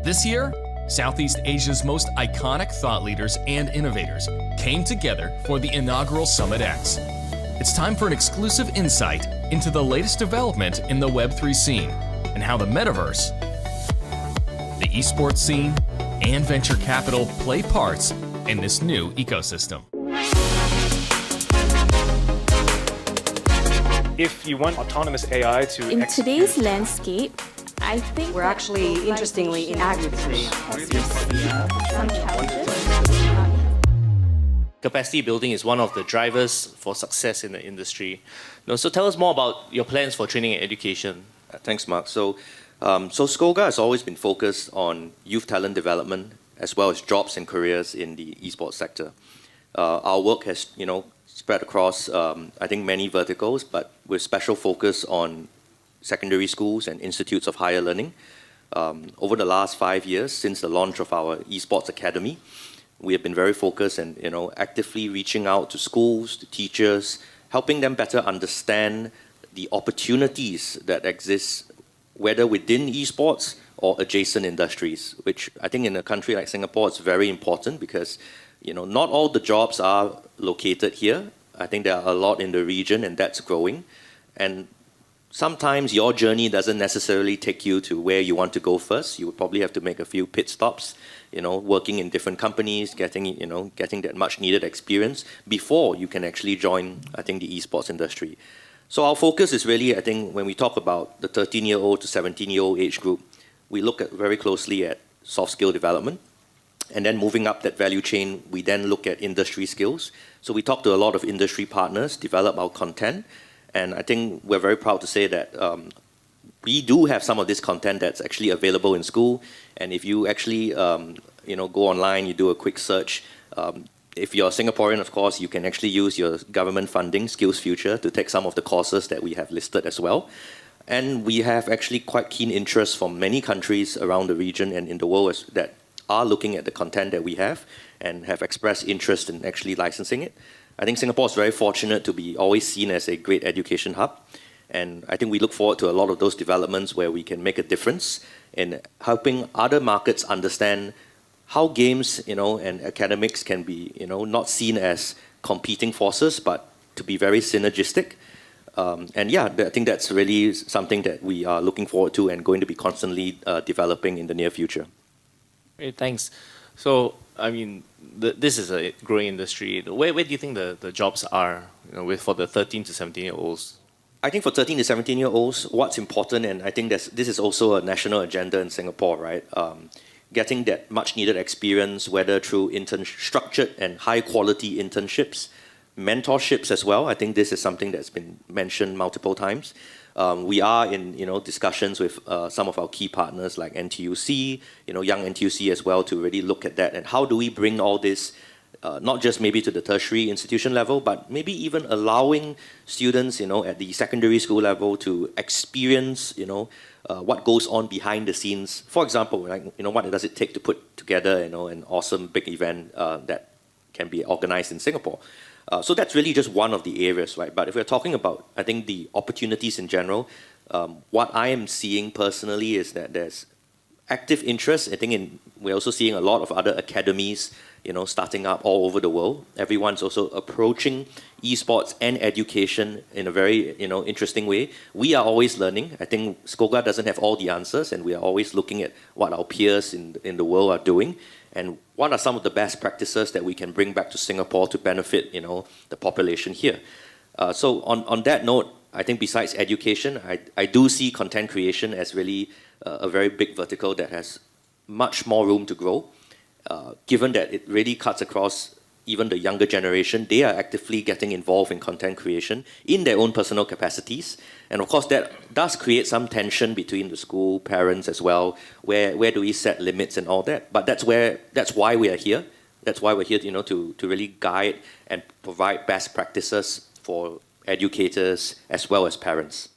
This year, Southeast Asia's most iconic thought leaders and innovators came together for the inaugural Summit X. It's time for an exclusive insight into the latest development in the Web3 scene and how the metaverse, the esports scene, and venture capital play parts in this new ecosystem. If you want autonomous AI to In today's landscape, I think we're actually, interestingly, in aggregate. Some challenges. Capacity building is one of the drivers for success in the industry. So tell us more about your plans for training and education. Thanks, Mark. So SCOGA has always been focused on youth talent development as well as jobs and careers in the esports sector. Our work has, spread across, I think, many verticals, but with special focus on secondary schools and institutes of higher learning. Over the last 5 years, since the launch of our Esports Academy, we have been very focused and actively reaching out to schools, to teachers, helping them better understand the opportunities that exist, whether within esports or adjacent industries, which I think in a country like Singapore is very important because not all the jobs are located here. I think there are a lot in the region and that's growing. And sometimes your journey doesn't necessarily take you to where you want to go first. You would probably have to make a few pit stops, working in different companies, getting that much needed experience before you can actually join, I think, the esports industry. So our focus is really, I think, when we talk about the 13-year-old to 17-year-old age group, we look at very closely at soft skill development. And then moving up that value chain, we then look at industry skills. So we talk to a lot of industry partners, develop our content. And I think we're very proud to say that we do have some of this content that's actually available in school. And if you actually, go online, you do a quick search. If you're a Singaporean, of course, you can actually use your government funding, SkillsFuture, to take some of the courses that we have listed as well. And we have actually quite keen interest from many countries around the region and in the world that are looking at the content that we have and have expressed interest in actually licensing it. I think Singapore is very fortunate to be always seen as a great education hub. And I think we look forward to a lot of those developments where we can make a difference in helping other markets understand how games, and academics can be, not seen as competing forces, but to be very synergistic. I think that's really something that we are looking forward to and going to be constantly developing in the near future. Great, thanks. So, this is a growing industry. Where do you think the jobs are, for the 13 to 17-year-olds? I think for 13 to 17-year-olds, what's important, and I think this is also a national agenda in Singapore, right? Getting that much needed experience, whether through structured and high quality internships, mentorships as well. I think this is something that's been mentioned multiple times. We are in discussions with some of our key partners like NTUC, Young NTUC as well, to really look at that and how do we bring all this not just maybe to the tertiary institution level, but maybe even allowing students at the secondary school level to experience what goes on behind the scenes. For example, what does it take to put together an awesome big event that can be organized in Singapore. So that's really just one of the areas, right? But if we're talking about, I think, the opportunities in general, what I am seeing personally is that there's active interest. I think we're also seeing a lot of other academies, starting up all over the world. Everyone's also approaching esports and education in a very, interesting way. We are always learning. I think SCOGA doesn't have all the answers, and we are always looking at what our peers in the world are doing. And what are some of the best practices that we can bring back to Singapore to benefit, the population here? So on that note, I think besides education, I do see content creation as really a very big vertical that has much more room to grow, given that it really cuts across even the younger generation. They are actively getting involved in content creation in their own personal capacities. And of course, that does create some tension between the school, parents as well. Where do we set limits and all that? But that's why we are here. That's why we're here, to really guide and provide best practices for educators as well as parents.